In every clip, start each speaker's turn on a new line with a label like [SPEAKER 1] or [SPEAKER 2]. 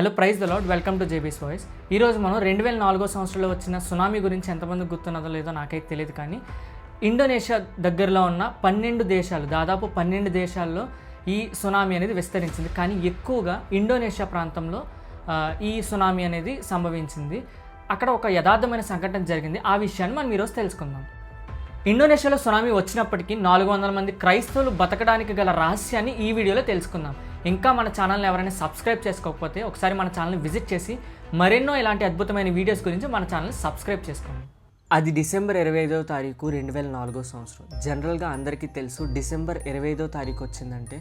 [SPEAKER 1] Hello praise the Lord, welcome to JB's voice. ఈరోజు మనం 2004 సంవత్సరంలో వచ్చిన సునామీ గురించి ఎంతమంది గుర్తున్నదో లేదో నాకైతే తెలియదు, కానీ ఇండోనేషియా దగ్గరలో ఉన్న 12 దేశాలు, దాదాపు 12 దేశాల్లో ఈ సునామీ అనేది విస్తరించింది. కానీ ఎక్కువగా ఇండోనేషియా ప్రాంతంలో ఈ సునామీ అనేది సంభవించింది. అక్కడ ఒక యథార్థమైన సంఘటన జరిగింది. ఆ విషయాన్ని మనం ఈరోజు తెలుసుకుందాం. ఇండోనేషియాలో సునామీ వచ్చినప్పటికీ 400 మంది క్రైస్తవులు బతకడానికి గల రహస్యాన్ని ఈ వీడియోలో తెలుసుకుందాం. ఇంకా మన ఛానల్ని ఎవరైనా సబ్స్క్రైబ్ చేసుకోకపోతే ఒకసారి మన ఛానల్ని విజిట్ చేసి మరెన్నో ఇలాంటి అద్భుతమైన వీడియోస్ గురించి మన ఛానల్ని సబ్స్క్రైబ్ చేసుకోండి. అది డిసెంబర్ 25వ తారీఖు 2004 సంవత్సరం. జనరల్గా అందరికీ తెలుసు, డిసెంబర్ 25వ తారీఖు వచ్చిందంటే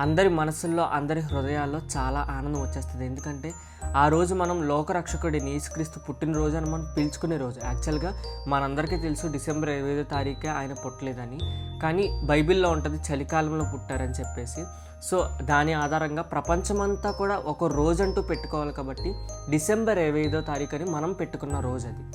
[SPEAKER 1] అందరి మనసుల్లో, అందరి హృదయాల్లో చాలా ఆనందం వచ్చేస్తుంది. ఎందుకంటే ఆ రోజు మనం లోకరక్షకుడిని యేసుక్రీస్తు పుట్టినరోజు అని మనం పిలుచుకునే రోజు. యాక్చువల్గా మనందరికీ తెలుసు డిసెంబర్ 25వ తారీఖే ఆయన పుట్టలేదని, కానీ బైబిల్లో ఉంటుంది చలికాలంలో పుట్టారని చెప్పేసి. సో దాని ఆధారంగా ప్రపంచమంతా కూడా ఒక రోజంటూ పెట్టుకోవాలి కాబట్టి డిసెంబర్ 25వ తారీఖు అని మనం పెట్టుకున్న రోజు అది.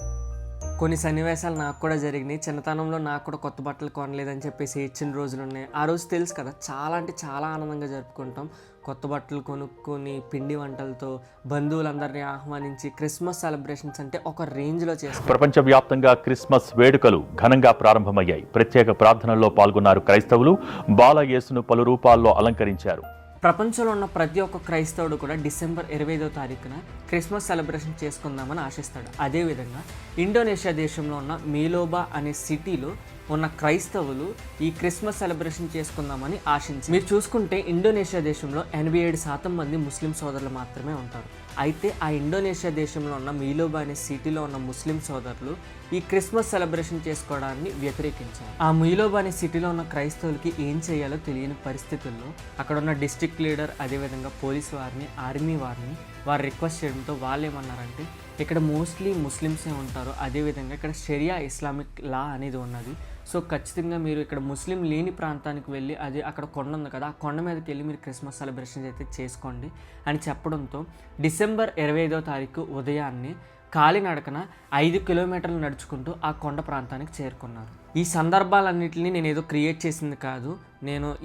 [SPEAKER 1] కొన్ని సన్నివేశాలు నాకు కూడా జరిగినాయి. చిన్నతనంలో నాకు కూడా కొత్త బట్టలు కొనలేదని చెప్పేసి ఇచ్చిన రోజులు ఉన్నాయి. ఆ రోజు తెలుసు కదా, చాలా అంటే చాలా ఆనందంగా జరుపుకుంటాం. కొత్త బట్టలు కొనుక్కొని పిండి వంటలతో బంధువులందరినీ ఆహ్వానించి క్రిస్మస్ సెలబ్రేషన్స్ అంటే ఒక రేంజ్లో చేస్తాం.
[SPEAKER 2] ప్రపంచవ్యాప్తంగా క్రిస్మస్ వేడుకలు ఘనంగా ప్రారంభమయ్యాయి. ప్రత్యేక ప్రార్థనల్లో పాల్గొన్నారు క్రైస్తవులు. బాల యేసును పలు రూపాల్లో అలంకరించారు.
[SPEAKER 1] ప్రపంచంలో ఉన్న ప్రతి ఒక్క క్రైస్తవుడు కూడా డిసెంబర్ 25వ తారీఖున క్రిస్మస్ సెలబ్రేషన్ చేసుకుందామని ఆశిస్తాడు. అదేవిధంగా ఇండోనేషియా దేశంలో ఉన్న మీలోబా అనే సిటీలో ఉన్న క్రైస్తవులు ఈ క్రిస్మస్ సెలబ్రేషన్ చేసుకుందామని ఆశించారు. మీరు చూసుకుంటే ఇండోనేషియా దేశంలో 87% మంది ముస్లిం సోదరులు మాత్రమే ఉంటారు. అయితే ఆ ఇండోనేషియా దేశంలో ఉన్న మీలోబా అనే సిటీలో ఉన్న ముస్లిం సోదరులు ఈ క్రిస్మస్ సెలబ్రేషన్ చేసుకోవడాన్ని వ్యతిరేకించారు. ఆ మీలోబా అనే సిటీలో ఉన్న క్రైస్తవులకి ఏం చేయాలో తెలియని పరిస్థితుల్లో అక్కడ ఉన్న డిస్ట్రిక్ట్ లీడర్, అదేవిధంగా పోలీసు వారిని, ఆర్మీ వారిని వారు రిక్వెస్ట్ చేయడంతో వాళ్ళు ఏమన్నారంటే, ఇక్కడ మోస్ట్లీ ముస్లిమ్సే ఉంటారు, అదేవిధంగా ఇక్కడ షరియా ఇస్లామిక్ లా అనేది ఉన్నది. సో ఖచ్చితంగా మీరు ఇక్కడ ముస్లిం లేని ప్రాంతానికి వెళ్ళి, అది అక్కడ కొండ ఉంది కదా, ఆ కొండ మీదకి వెళ్ళి మీరు క్రిస్మస్ సెలబ్రేషన్స్ అయితే చేసుకోండి అని చెప్పడంతో డిసెంబర్ 25వ తారీఖు ఉదయాన్నే కాలినడకన 5 కిలోమీటర్లు నడుచుకుంటూ ఆ కొండ ప్రాంతానికి చేరుకున్నారు. ఈ సందర్భాలన్నింటినీ నేను ఏదో క్రియేట్ చేసింది కాదు,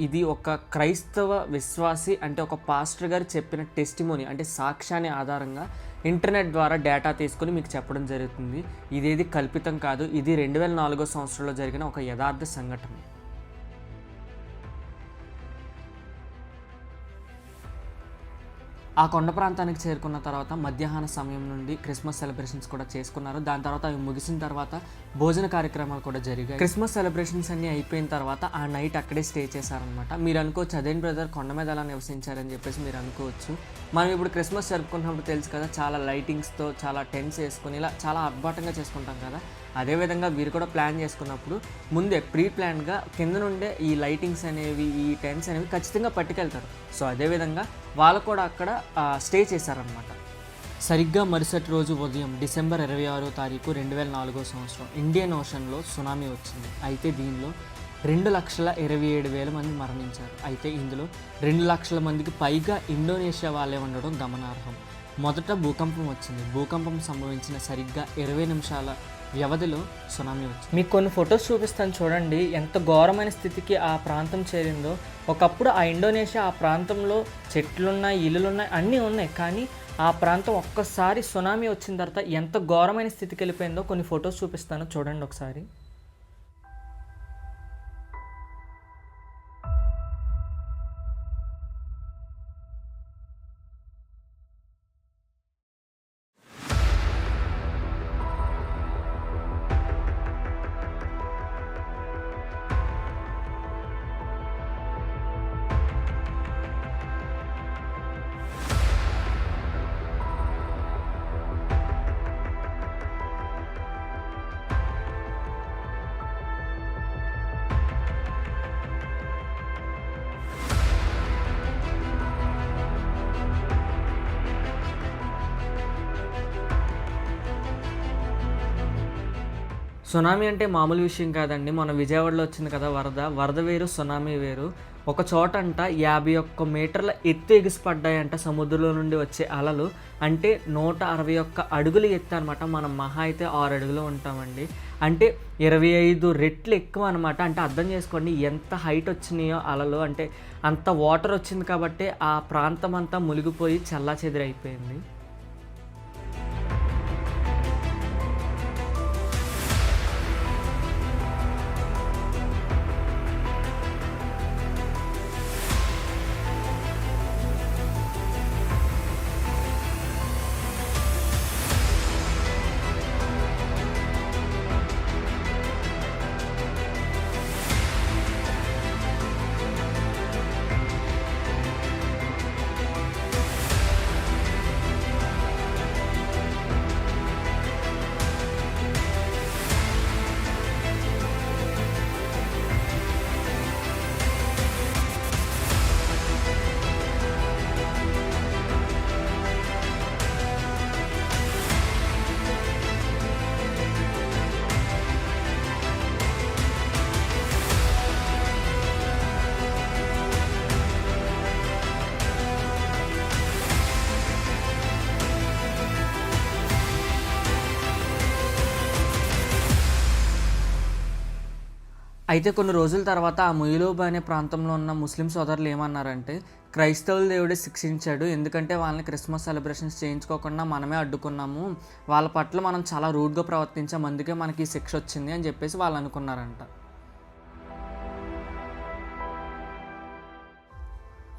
[SPEAKER 1] ఇది ఒక క్రైస్తవ విశ్వాసి అంటే ఒక పాస్టర్ గారు చెప్పిన టెస్టిమోనీ అంటే సాక్ష్యాన్ని ఆధారంగా ఇంటర్నెట్ ద్వారా డేటా తీసుకొని మీకు చెప్పడం జరుగుతుంది. ఇదేది కల్పితం కాదు, ఇది 2004 సంవత్సరంలో జరిగిన ఒక యథార్థ సంఘటన. ఆ కొండ ప్రాంతానికి చేరుకున్న తర్వాత మధ్యాహ్న సమయం నుండి క్రిస్మస్ సెలబ్రేషన్స్ కూడా చేసుకున్నారు. దాని తర్వాత అవి ముగిసిన తర్వాత భోజన కార్యక్రమాలు కూడా జరిగాయి. క్రిస్మస్ సెలబ్రేషన్స్ అన్నీ అయిపోయిన తర్వాత ఆ నైట్ అక్కడే స్టే చేశారనమాట. మీరు అనుకోవచ్చు, అదేం బ్రదర్ కొండ మీద ఎలా నివసించారని చెప్పేసి మీరు అనుకోవచ్చు. మనం ఇప్పుడు క్రిస్మస్ జరుపుకున్నప్పుడు తెలుసు కదా, చాలా లైటింగ్స్తో, చాలా టెంట్స్ వేసుకొని ఇలా చాలా ఆర్భాటంగా చేసుకుంటాం కదా. అదేవిధంగా వీరు కూడా ప్లాన్ చేసుకున్నప్పుడు ముందే ప్రీ ప్లాన్గా కింద నుండే ఈ లైటింగ్స్ అనేవి, ఈ టెంట్స్ అనేవి ఖచ్చితంగా పట్టుకెళ్తారు. సో అదేవిధంగా వాళ్ళు కూడా అక్కడ స్టే చేశారనమాట. సరిగ్గా మరుసటి రోజు ఉదయం డిసెంబర్ 26వ తారీఖు 2004 సంవత్సరం ఇండియన్ ఓషన్లో సునామీ వచ్చింది. అయితే దీనిలో 2,27,000 మంది మరణించారు. అయితే ఇందులో 2 లక్షల మందికి పైగా ఇండోనేషియా వాళ్ళే ఉండడం గమనార్హం. మొదట భూకంపం వచ్చింది. భూకంపం సంభవించిన సరిగ్గా 20 నిమిషాల వ్యవధిలో సునామీ వచ్చింది. మీకు కొన్ని ఫొటోస్ చూపిస్తాను చూడండి, ఎంత ఘోరమైన స్థితికి ఆ ప్రాంతం చేరిందో. ఒకప్పుడు ఆ ఇండోనేషియా, ఆ ప్రాంతంలో చెట్లున్నాయి, ఇల్లులున్నాయి, అన్నీ ఉన్నాయి, కానీ ఆ ప్రాంతం ఒక్కసారి సునామీ వచ్చిన తర్వాత ఎంత ఘోరమైన స్థితికి వెళ్ళిపోయిందో కొన్ని ఫొటోస్ చూపిస్తాను చూడండి ఒకసారి. సునామీ అంటే మామూలు విషయం కాదండి. మన విజయవాడలో వచ్చింది కదా వరద వేరు, సునామీ వేరు. ఒక చోటంట 51 మీటర్ల ఎత్తు ఎగిసిపడ్డాయంట సముద్రంలో నుండి వచ్చే అలలు. అంటే 161 అడుగులు ఎత్తు అనమాట. మనం మహా అయితే 6 అడుగులు ఉంటామండి. అంటే 25 రెట్లు ఎక్కువ అనమాట. అంటే అర్థం చేసుకోండి ఎంత హైట్ వచ్చినాయో అలలు. అంటే అంత వాటర్ వచ్చింది కాబట్టి ఆ ప్రాంతం అంతా మునిగిపోయి చల్లాచెదురైపోయింది. అయితే కొన్ని రోజుల తర్వాత ఆ మొయిలోబా అనే ప్రాంతంలో ఉన్న ముస్లిం సోదరులు ఏమన్నారంటే, క్రైస్తవుల దేవుడే శిక్షించాడు, ఎందుకంటే వాళ్ళని క్రిస్మస్ సెలబ్రేషన్స్ చేయించుకోకుండా మనమే అడ్డుకున్నాము, వాళ్ళ పట్ల మనం చాలా రూడ్గా ప్రవర్తించాం, అందుకే మనకి ఈ శిక్ష వచ్చింది అని చెప్పేసి వాళ్ళు అనుకున్నారంట.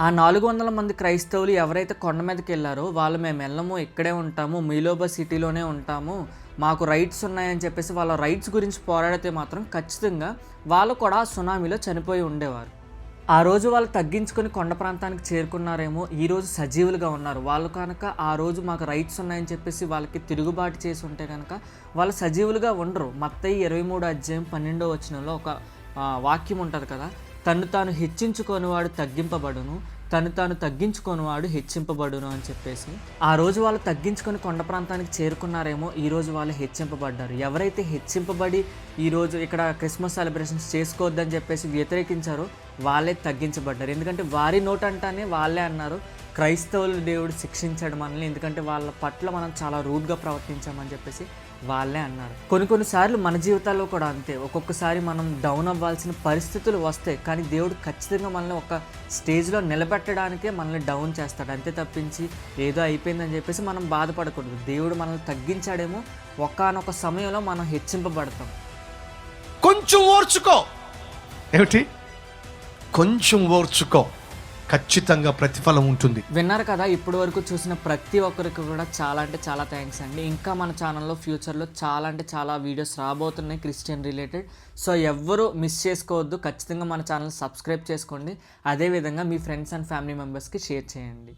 [SPEAKER 1] ఆ 400 మంది క్రైస్తవులు ఎవరైతే కొండ మీదకి వెళ్ళారో వాళ్ళు మేము వెళ్ళము, ఇక్కడే ఉంటాము, మొయిలోబా సిటీలోనే ఉంటాము, మాకు రైట్స్ ఉన్నాయని చెప్పేసి వాళ్ళ రైట్స్ గురించి పోరాడితే మాత్రం ఖచ్చితంగా వాళ్ళు కూడా సునామీలో చనిపోయి ఉండేవారు. ఆ రోజు వాళ్ళు తగ్గించుకొని కొండ ప్రాంతానికి చేరుకున్నారేమో, ఈరోజు సజీవులుగా ఉన్నారు. వాళ్ళు కనుక ఆ రోజు మాకు రైట్స్ ఉన్నాయని చెప్పేసి వాళ్ళకి తిరుగుబాటు చేసి ఉంటే కనుక వాళ్ళు సజీవులుగా ఉండరు. మత్తయి 23:12 ఒక వాక్యం ఉంటుంది కదా, తను తాను హెచ్చించుకొనివాడు తగ్గింపబడును, తను తాను తగ్గించుకొనివాడు హెచ్చింపబడును అని చెప్పేసి. ఆ రోజు వాళ్ళు తగ్గించుకొని కొండ ప్రాంతానికి చేరుకున్నారేమో, ఈరోజు వాళ్ళు హెచ్చింపబడ్డారు. ఎవరైతే హెచ్చింపబడి ఈరోజు ఇక్కడ క్రిస్మస్ సెలబ్రేషన్స్ చేసుకోవద్దని చెప్పేసి వ్యతిరేకించారో వాళ్ళే తగ్గించబడ్డారు. ఎందుకంటే వారి నోటంటానే వాళ్ళే అన్నారు, క్రైస్తవులు దేవుడు శిక్షించాడు మనల్ని, ఎందుకంటే వాళ్ళ పట్ల మనం చాలా రూడ్గా ప్రవర్తించామని చెప్పేసి వాళ్ళే అన్నారు. కొన్నిసార్లు మన జీవితాల్లో కూడా అంతే. ఒక్కొక్కసారి మనం డౌన్ అవ్వాల్సిన పరిస్థితులు వస్తాయి, కానీ దేవుడు ఖచ్చితంగా మనల్ని ఒక స్టేజ్లో నిలబెట్టడానికే మనల్ని డౌన్ చేస్తాడు. అంతే తప్పించి ఏదో అయిపోయిందని చెప్పేసి మనం బాధపడకూడదు. దేవుడు మనల్ని తగ్గించాడేమో, ఒకానొక సమయంలో మనం హెచ్చింపబడతాం.
[SPEAKER 3] కొంచెం ఓర్చుకో. ఏమిటి? కొంచెం ఓర్చుకో, ఖచ్చితంగా ప్రతిఫలం ఉంటుంది.
[SPEAKER 1] విన్నారు కదా, ఇప్పటి వరకు చూసిన ప్రతి ఒక్కరికి కూడా చాలా అంటే చాలా థ్యాంక్స్ అండి. ఇంకా మన ఛానల్లో ఫ్యూచర్లో చాలా అంటే చాలా వీడియోస్ రాబోతున్నాయి క్రిస్టియన్ రిలేటెడ్. సో ఎవ్వరూ మిస్ చేసుకోవద్దు, ఖచ్చితంగా మన ఛానల్ సబ్స్క్రైబ్ చేసుకోండి. అదేవిధంగా మీ ఫ్రెండ్స్ అండ్ ఫ్యామిలీ మెంబర్స్కి షేర్ చేయండి.